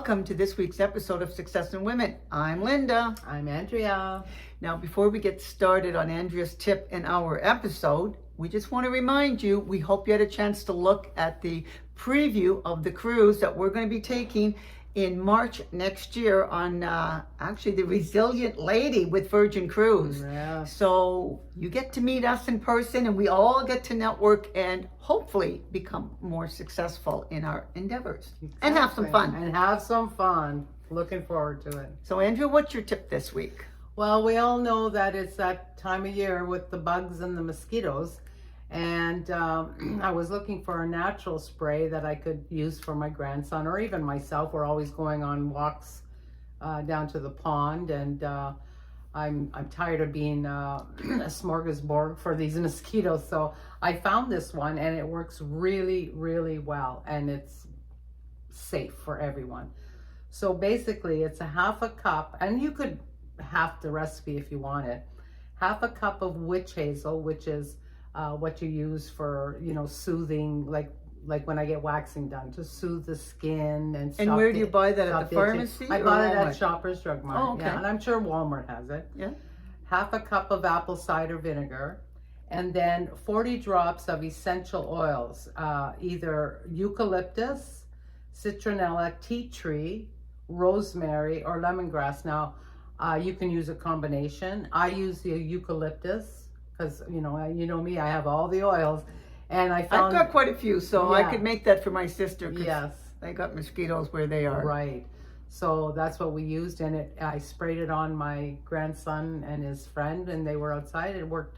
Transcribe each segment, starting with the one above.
welcome to this week's episode of Success in Women. I'm Linda. I'm Andrea. Now, before we get started on Andrea's tip in our episode, we just want to remind you, we hope you had a chance to look at the preview of the cruise that we're going to be taking in March next year on actually the Resilient Lady with Virgin Cruise. Yeah. So you get to meet us in person and we all get to network and hopefully become more successful in our endeavors. Exactly. And have some fun. And have some fun. Looking forward to it. So Andrea, what's your tip this week? Well, we all know that it's that time of year with the bugs and the mosquitoes. And I was looking for a natural spray that I could use for my grandson or even myself. We're always going on walks down to the pond, and I'm tired of being a smorgasbord for these mosquitoes. So I found this one, and it works really, really well, and it's safe for everyone. So basically, it's a half a cup, and you could half the recipe if you want it. Half a cup of witch hazel, which is what you use for, soothing, like when I get waxing done, to soothe the skin and stuff. And where do you buy that, at the pharmacy? I bought it at Shoppers Drug Mart. Oh, okay. Yeah, and I'm sure Walmart has it. Yeah. Half a cup of apple cider vinegar, and then 40 drops of essential oils, either eucalyptus, citronella, tea tree, rosemary, or lemongrass. Now, you can use a combination. I use the eucalyptus because, you know me, I have all the oils. And I've got quite a few, so I could make that for my sister. Yes. They got mosquitoes where they are. Right. So that's what we used, and I sprayed it on my grandson and his friend, and they were outside. It worked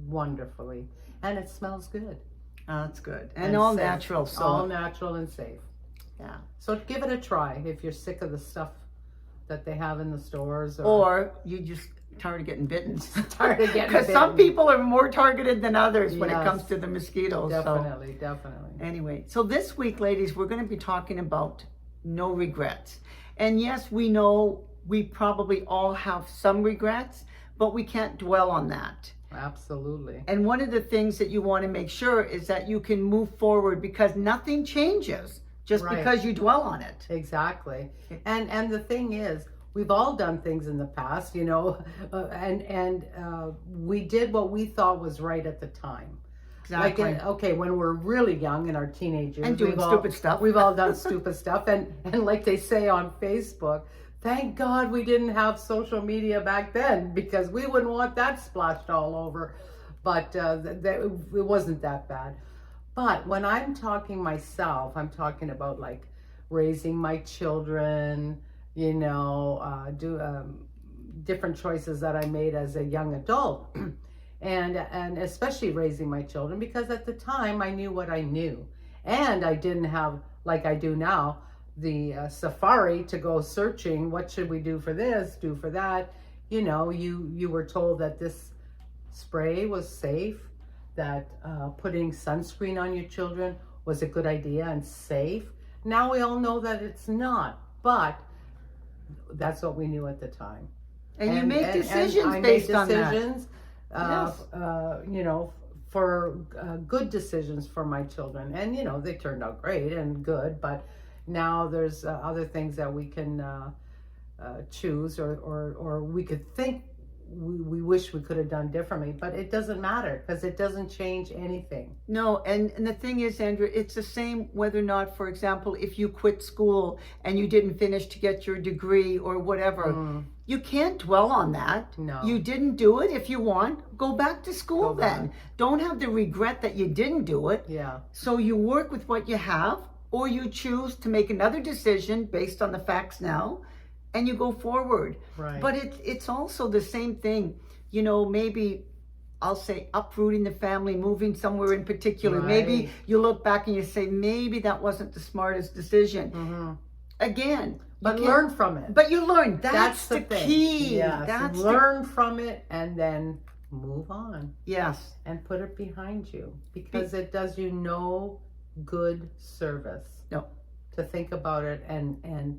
wonderfully, and it smells good. That's good. And all safe. Natural. So all natural and safe. Yeah. So give it a try if you're sick of the stuff that they have in the stores. Or you just tired of getting bitten. Tired of getting Because some people are more targeted than others when it comes to the mosquitoes. Definitely. Anyway, so this week, ladies, we're going to be talking about no regrets. And yes, we know we probably all have some regrets, but we can't dwell on that. Absolutely. And one of the things that you want to make sure is that you can move forward, because nothing changes just because you dwell on it. Exactly. And the thing is, we've all done things in the past, and we did what we thought was right at the time. Exactly. Like, when we're really young in our teenagers. And doing stupid stuff. We've all done stupid stuff. And like they say on Facebook, thank God we didn't have social media back then, because we wouldn't want that splashed all over. But it wasn't that bad. But when I'm talking myself, I'm talking about like raising my children, different choices that I made as a young adult, and especially raising my children, because at the time I knew what I knew, and I didn't have, like I do now, the safari to go searching. What should we do for this? Do for that? You were told that this spray was safe, that putting sunscreen on your children was a good idea and safe. Now we all know that it's not, but that's what we knew at the time. And you make decisions based on that. For good decisions for my children. And, they turned out great and good, but now there's other things that we can choose or we could think we wish we could have done differently, but it doesn't matter because it doesn't change anything. No, and the thing is, Andrea, it's the same whether or not, for example, if you quit school and you didn't finish to get your degree or whatever, you can't dwell on that. No. You didn't do it. If you want, go back to school then. Don't have the regret that you didn't do it. Yeah. So you work with what you have, or you choose to make another decision based on the facts now, and you go forward. Right. But it's also the same thing, maybe I'll say uprooting the family, moving somewhere in particular. Right. Maybe you look back and you say, maybe that wasn't the smartest decision. Mm-hmm. Again. But learn from it. But you learn. That's the thing. key. Yes. Learn from it and then move on. Yes. And put it behind you, because it does you no good service. No. To think about it and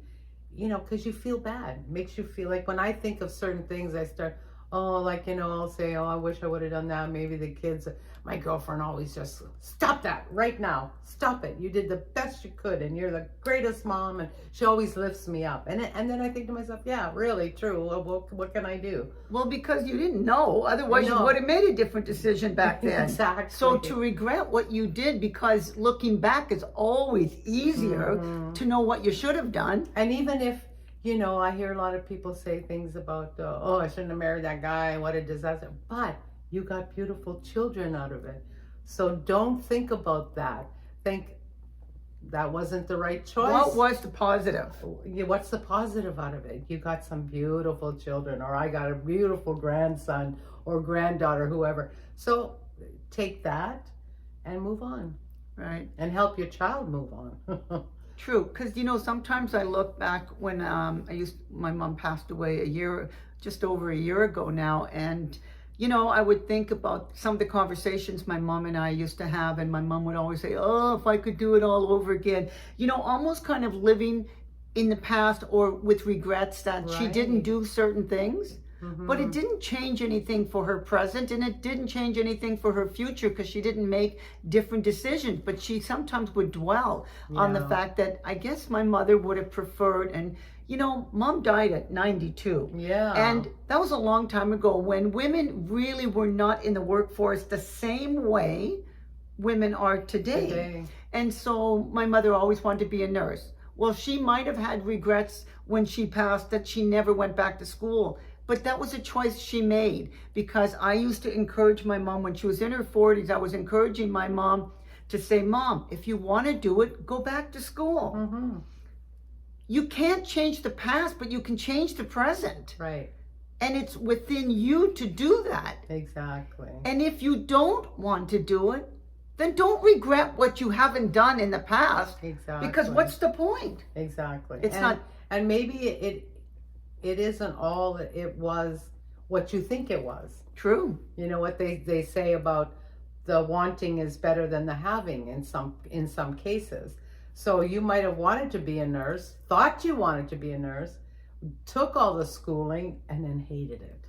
because you feel bad. It makes you feel like, when I think of certain things, I start, oh, like, I'll say, oh, I wish I would have done that. Maybe the kids, my girlfriend always just, stop that right now. Stop it. You did the best you could and you're the greatest mom. And she always lifts me up. And then I think to myself, yeah, really true. Well, what can I do? Well, because you didn't know. Otherwise, you No. would have made a different decision back then. Exactly. So to regret what you did, because looking back is always easier to know what you should have done. And even if, I hear a lot of people say things about, oh, I shouldn't have married that guy, what a disaster. But you got beautiful children out of it. So don't think about that. Think that wasn't the right choice. What was the positive? What's the positive out of it? You got some beautiful children, or I got a beautiful grandson or granddaughter, whoever. So take that and move on. Right. And help your child move on. True, because sometimes I look back when my mom passed away just over a year ago now, and I would think about some of the conversations my mom and I used to have, and my mom would always say, oh, if I could do it all over again, almost kind of living in the past or with regrets that she didn't do certain things. But it didn't change anything for her present, and it didn't change anything for her future because she didn't make different decisions. But she sometimes would dwell on the fact that I guess my mother would have preferred, and mom died at 92. Yeah. And that was a long time ago when women really were not in the workforce the same way women are today. And so my mother always wanted to be a nurse. Well, she might have had regrets when she passed that she never went back to school. But that was a choice she made, because I used to encourage my mom when she was in her 40s. I was encouraging my mom to say, Mom, if you want to do it, go back to school. You can't change the past, but you can change the present. Right. And it's within you to do that. Exactly. And if you don't want to do it, then don't regret what you haven't done in the past. Exactly. Because what's the point? Exactly. It's not. And maybe it isn't all that it was what you think it was. True. You know what they say about the wanting is better than the having in some cases. So you might have wanted to be a nurse, thought you wanted to be a nurse, took all the schooling, and then hated it.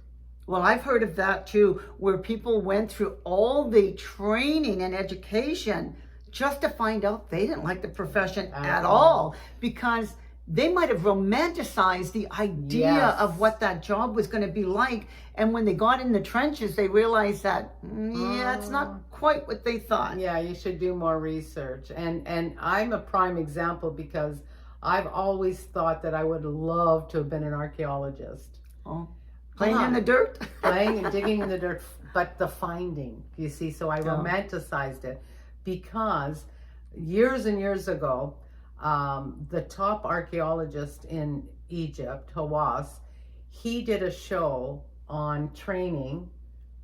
Well, I've heard of that too, where people went through all the training and education just to find out they didn't like the profession at all, because they might have romanticized the idea of what that job was going to be like. And when they got in the trenches, they realized that, it's not quite what they thought. Yeah, you should do more research. And I'm a prime example because I've always thought that I would love to have been an archaeologist. Oh, playing in the dirt? Playing and digging in the dirt, but the finding, you see, so I romanticized it because years and years ago, the top archaeologist in Egypt, Hawass, he did a show on training.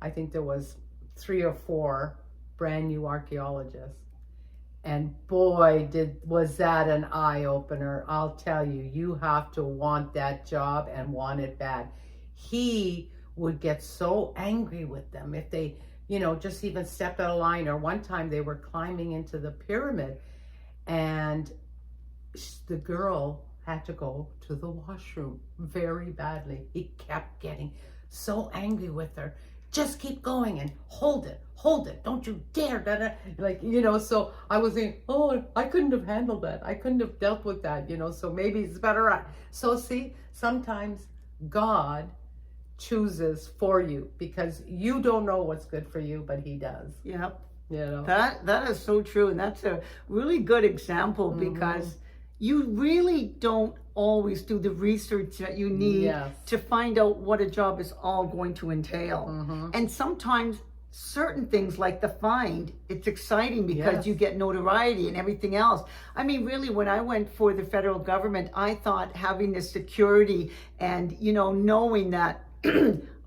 I think there was 3 or 4 brand new archaeologists. And boy, was that an eye-opener. I'll tell you, you have to want that job and want it bad. He would get so angry with them if they, just even stepped out of line. Or one time they were climbing into the pyramid and the girl had to go to the washroom very badly. He kept getting so angry with her. Just keep going and hold it. Don't you dare. So I was thinking, oh, I couldn't have handled that. I couldn't have dealt with that, so maybe it's better. So see, sometimes God chooses for you because you don't know what's good for you, but he does. Yep. That is so true. And that's a really good example because you really don't always do the research that you need to find out what a job is all going to entail. And sometimes certain things like the find, it's exciting because you get notoriety and everything else. I mean, really, when I went for the federal government, I thought having the security and, knowing that,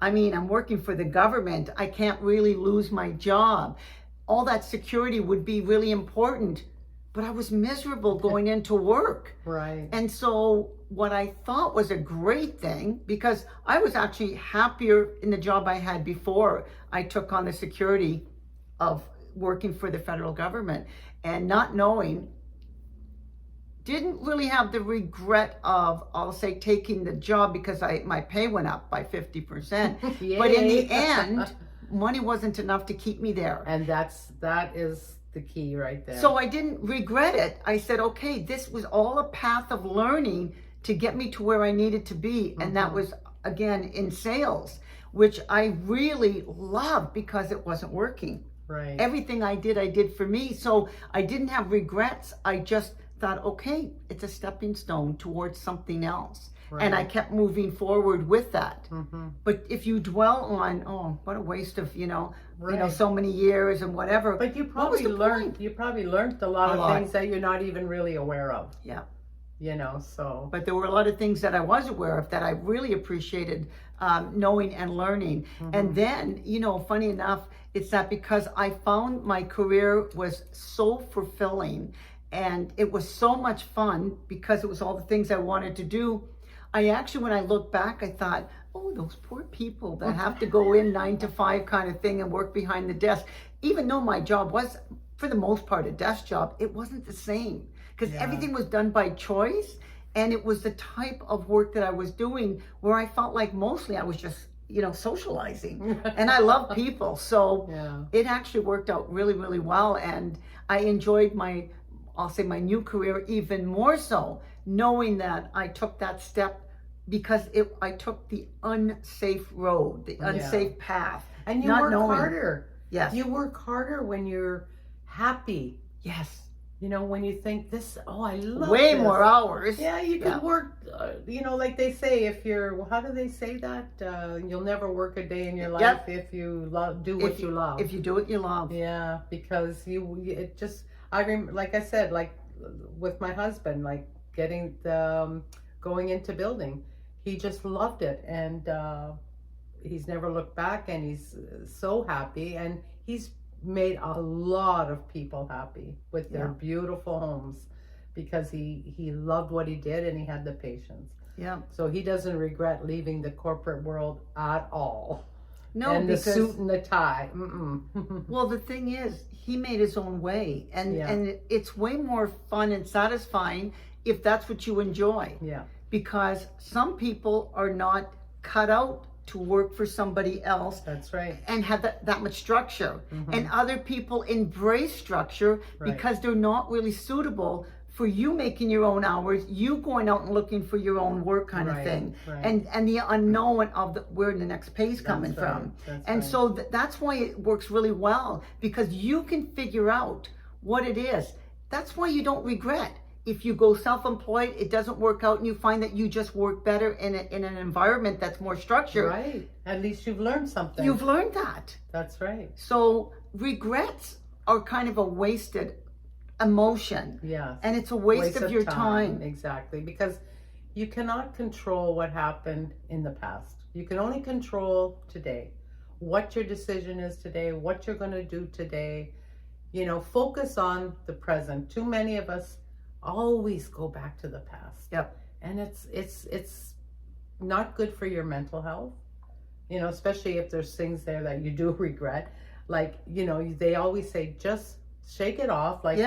I'm working for the government, I can't really lose my job. All that security would be really important. But I was miserable going into work. Right. And so what I thought was a great thing, because I was actually happier in the job I had before I took on the security of working for the federal government, and not knowing didn't really have the regret of, I'll say, taking the job because my pay went up by 50%. But in the end, money wasn't enough to keep me there. And that is the key right there. So I didn't regret it. I said, okay, this was all a path of learning to get me to where I needed to be. And that was, again, in sales, which I really loved because it wasn't working. Right. Everything I did for me. So I didn't have regrets. I just thought, okay, it's a stepping stone towards something else. Right. And I kept moving forward with that. But if you dwell on, oh, what a waste of, so many years and whatever. But you probably learned a lot of things that you're not even really aware of. Yeah. So. But there were a lot of things that I was aware of that I really appreciated knowing and learning. And then, funny enough, it's that because I found my career was so fulfilling and it was so much fun because it was all the things I wanted to do. I actually, when I look back, I thought, oh, those poor people that have to go in 9 to 5 kind of thing and work behind the desk. Even though my job was, for the most part, a desk job, it wasn't the same because everything was done by choice. And it was the type of work that I was doing where I felt like mostly I was just, socializing. And I love people. So it actually worked out really, really well. And I enjoyed my new career even more so, knowing that I took that step because I took the unsafe road, the unsafe path. And you work harder. Yes. You work harder when you're happy. Yes. When you think this, I love way this. More hours. Yeah, you could work, like they say, how do they say that? You'll never work a day in your life if you do what you love. If you do what you love. Yeah, because like I said, like with my husband, like going into building, he just loved it. And he's never looked back and he's so happy. And he's made a lot of people happy with their beautiful homes because he loved what he did and he had the patience. Yeah. So he doesn't regret leaving the corporate world at all. No, and because the suit and the tie. Well, the thing is, he made his own way, and it's way more fun and satisfying if that's what you enjoy. Yeah. Because some people are not cut out to work for somebody else. That's right. And have that much structure. And other people embrace structure because they're not really suitable for you making your own hours, you going out and looking for your own work kind of thing. Right. And the unknown of where the next pay is coming from. And so that's why it works really well, because you can figure out what it is. That's why you don't regret. If you go self-employed, it doesn't work out and you find that you just work better in an environment that's more structured. Right. At least you've learned something. You've learned that. That's right. So regrets are kind of a wasted emotion. Yes. And it's a waste of your time. Exactly. Because you cannot control what happened in the past. You can only control today. What your decision is today, what you're going to do today. Focus on the present. Too many of us always go back to the past. Yep. And it's not good for your mental health, especially if there's things there that you do regret. Like, they always say, just shake it off. Like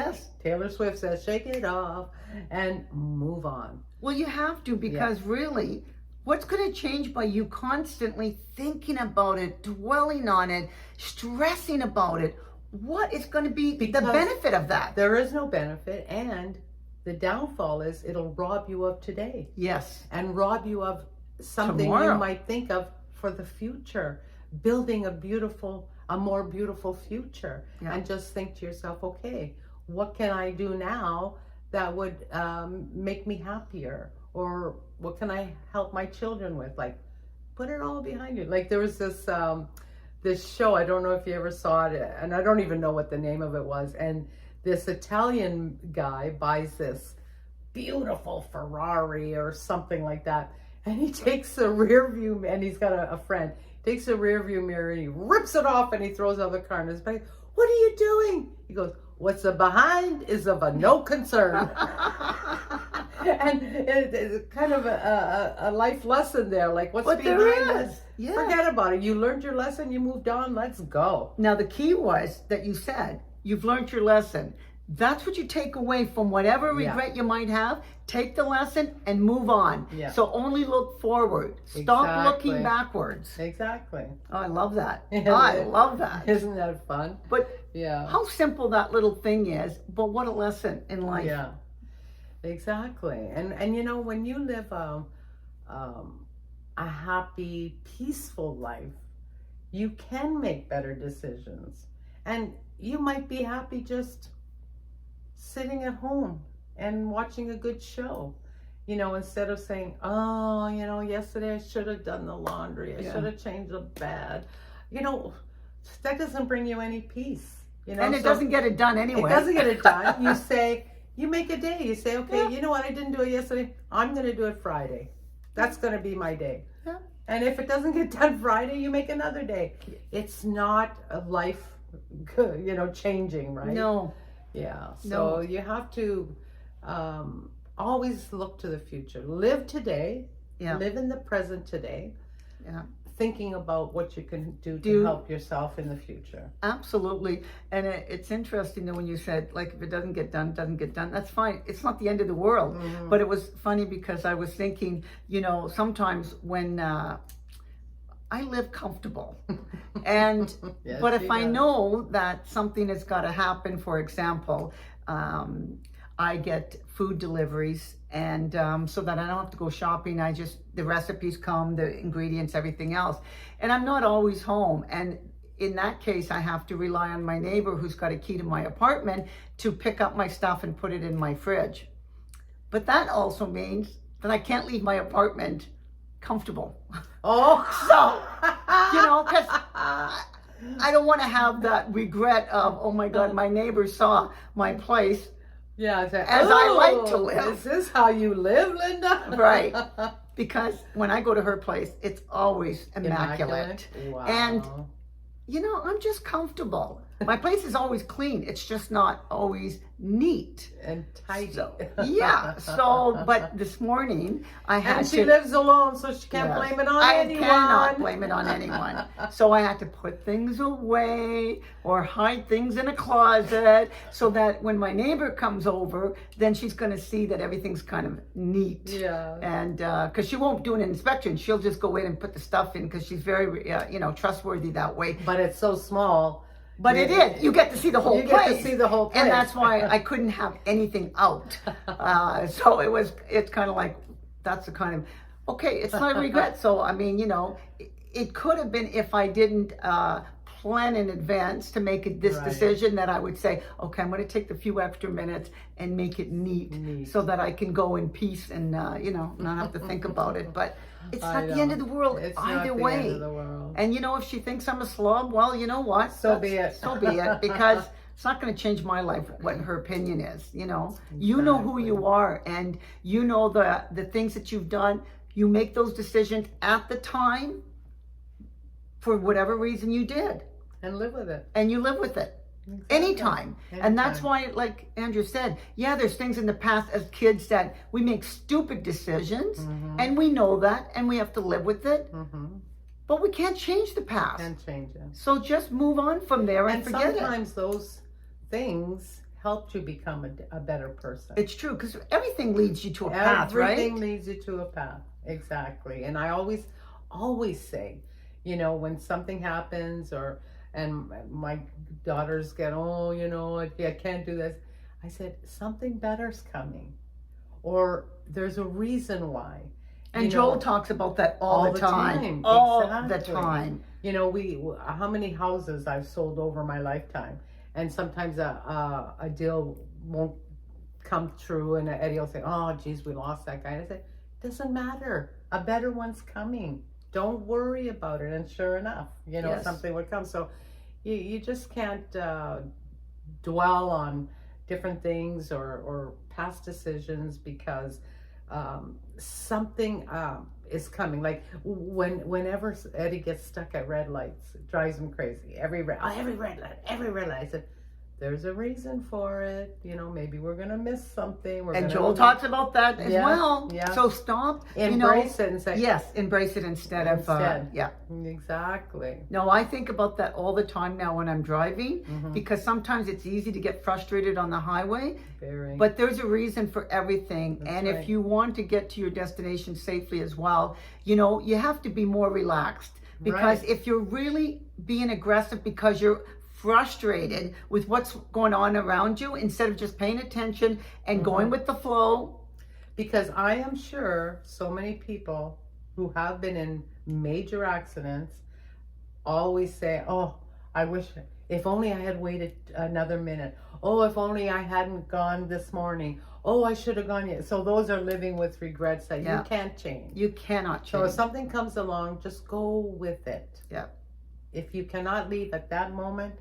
Taylor Swift says, shake it off and move on. Well, you have to, because really, what's going to change by you constantly thinking about it, dwelling on it, stressing about it? What is going to be the benefit of that? There is no benefit, and the downfall is it'll rob you of today. Yes. And rob you of something you might think of for the future, building a more beautiful future. And just think to yourself, okay, what can I do now that would make me happier? Or what can I help my children with? Like, put it all behind you. Like, there was this show, I don't know if you ever saw it, and I don't even know what the name of it was, and this Italian guy buys this beautiful Ferrari or something like that, and he takes a rear view, and he's got a friend, takes a rear view mirror and he rips it off and he throws out the car in his back. What are you doing? He goes, what's behind is of a no concern. And it's kind of a life lesson there, like what's behind this? Yeah. Forget about it. You learned your lesson, you moved on, let's go. Now the key was that you said, you've learned your lesson. That's what you take away from whatever regret you might have. Take the lesson and move on. Yeah. So only look forward. Stop looking backwards. Exactly. Oh, I love that. I love that. Isn't that fun? But yeah, how simple that little thing is, but what a lesson in life. Yeah, exactly. And you know, when you live a happy, peaceful life, you can make better decisions. And you might be happy just sitting at home and watching a good show, you know, instead of saying, oh, you know, yesterday I should have done the laundry. I should have changed the bed. You know, that doesn't bring you any peace, you know. And it doesn't get it done anyway. It doesn't get it done. You say, you make a day. You say, okay, you know what? I didn't do it yesterday. I'm going to do it Friday. That's going to be my day. Yeah. And if it doesn't get done Friday, you make another day. It's not a life, you know, changing, right? No. Yeah. So you have to always look to the future. Live today. Yeah. Live in the present today. Yeah. Thinking about what you can do to help yourself in the future. Absolutely. And it's interesting that when you said, like, if it doesn't get done, it doesn't get done. That's fine. It's not the end of the world. Mm-hmm. But it was funny because I was thinking, you know, sometimes when I live comfortable and Yes, but if I know that something has got to happen, for example, I get food deliveries, and so that I don't have to go shopping, the recipes come, the ingredients, everything else, and I'm not always home. And in that case, I have to rely on my neighbor who's got a key to my apartment to pick up my stuff and put it in my fridge. But that also means that I can't leave my apartment comfortable. Oh, so, you know, because I don't want to have that regret of, oh my God, my neighbor saw my place. Yeah, as I like to live. Is this how you live, Linda? Right. Because when I go to her place, it's always immaculate. Wow. And, you know, I'm just comfortable. My place is always clean. It's just not always neat. And tidy. So, but this morning I had and she lives alone, so she can't blame it on anyone. I cannot blame it on anyone. So I had to put things away or hide things in a closet so that when my neighbor comes over, then she's going to see that everything's kind of neat. Yeah. And because she won't do an inspection, she'll just go in and put the stuff in because she's very, you know, trustworthy that way. But it's so small. But it is. You get to see the whole place. You get to see the whole place. And that's why I couldn't have anything out. So it's kind of like, that's the kind of, okay, it's not a regret. So, I mean, you know, it could have been if I didn't plan in advance to make this decision that I would say, okay, I'm going to take the few extra minutes and make it neat. So that I can go in peace and, you know, not have to think about it. But it's not the end of the world either way. End of the world. And you know, if she thinks I'm a slob, well, you know what? So be it. So be it, because it's not going to change my life what her opinion is. You know, you know who you are, and you know the things that you've done. You make those decisions at the time for whatever reason you did, and live with it. And you live with it. Exactly. Anytime. And that's why, like Andrew said, there's things in the past as kids that we make stupid decisions, and we know that, and we have to live with it. But we can't change the past. Can't change it. So just move on from there and forget it. And sometimes those things helped you become a better person. It's true, because everything leads you to a path, right? Everything leads you to a path. Exactly. And I always say, you know, when something happens and my daughters get, oh, you know, I can't do this. I said, something better's coming. Or there's a reason why. And Joel talks about that all the time. All the time. You know, how many houses I've sold over my lifetime. And sometimes a deal won't come true and Eddie will say, oh, geez, we lost that guy. And I said, doesn't matter. A better one's coming. Don't worry about it. And sure enough, you know, something would come. So you just can't dwell on different things or past decisions because something is coming. Like whenever Eddie gets stuck at red lights, it drives him crazy. Every red light. I said, there's a reason for it. You know, maybe we're gonna miss something. And Joel talks about that as well. Yeah. So stop. Embrace it and say, yes, embrace it instead of, yeah. Exactly. No, I think about that all the time now when I'm driving, because sometimes it's easy to get frustrated on the highway. Very. But there's a reason for everything. That's and right. if you want to get to your destination safely as well, you know, you have to be more relaxed. Because if you're really being aggressive because you're frustrated with what's going on around you, instead of just paying attention and going with the flow. Because I am sure so many people who have been in major accidents always say, oh, I wish, if only I had waited another minute. Oh, if only I hadn't gone this morning. Oh, I should have gone yet. So those are living with regrets that you can't change. You cannot change. So if something comes along, just go with it. Yeah. If you cannot leave at that moment,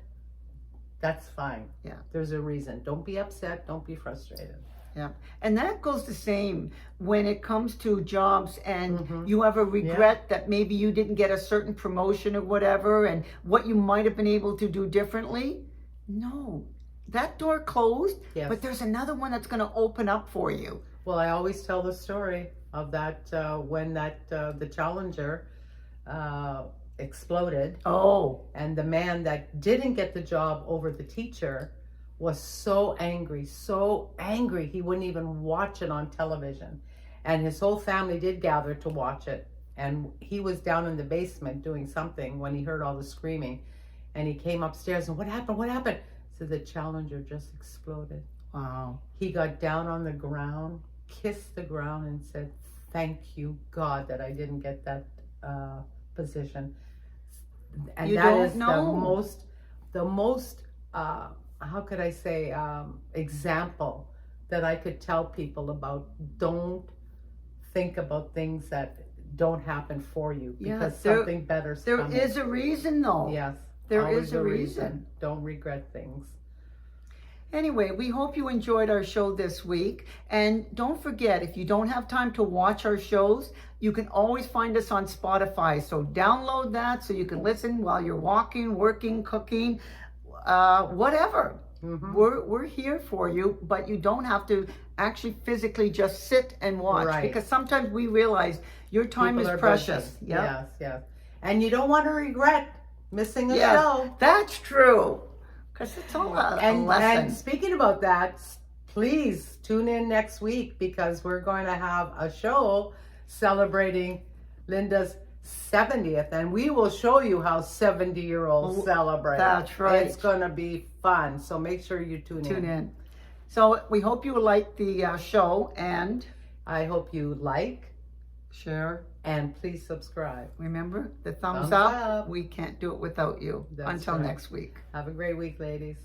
that's fine. Yeah. There's a reason. Don't be upset. Don't be frustrated. Yeah. And that goes the same when it comes to jobs and you have a regret that maybe you didn't get a certain promotion or whatever and what you might have been able to do differently. No, that door closed, but there's another one that's going to open up for you. Well, I always tell the story of that when the Challenger exploded. Oh. And the man that didn't get the job over the teacher was so angry, he wouldn't even watch it on television. And his whole family did gather to watch it. And he was down in the basement doing something when he heard all the screaming. And he came upstairs and, what happened? What happened? So the Challenger just exploded. Wow. He got down on the ground, kissed the ground and said, thank you, God, that I didn't get that position. And you that don't is know. the most how could I say, example that I could tell people about. Don't think about things that don't happen for you, because something better's coming. There is a reason though. Yes. There is a reason. Don't regret things. Anyway, we hope you enjoyed our show this week. And don't forget, if you don't have time to watch our shows, you can always find us on Spotify. So download that so you can listen while you're walking, working, cooking, whatever. We're here for you, but you don't have to actually physically just sit and watch, because sometimes we realize your time is precious. Yes. And you don't want to regret missing a show. That's true. Because it's all a lesson. And speaking about that, please tune in next week, because we're going to have a show celebrating Linda's 70th, and we will show you how 70-year-olds celebrate. That's right. It's going to be fun, so make sure you tune in. So we hope you like the show, and I hope you like, share, and please subscribe. Remember, the thumbs up. We can't do it without you. Until next week. Have a great week, ladies.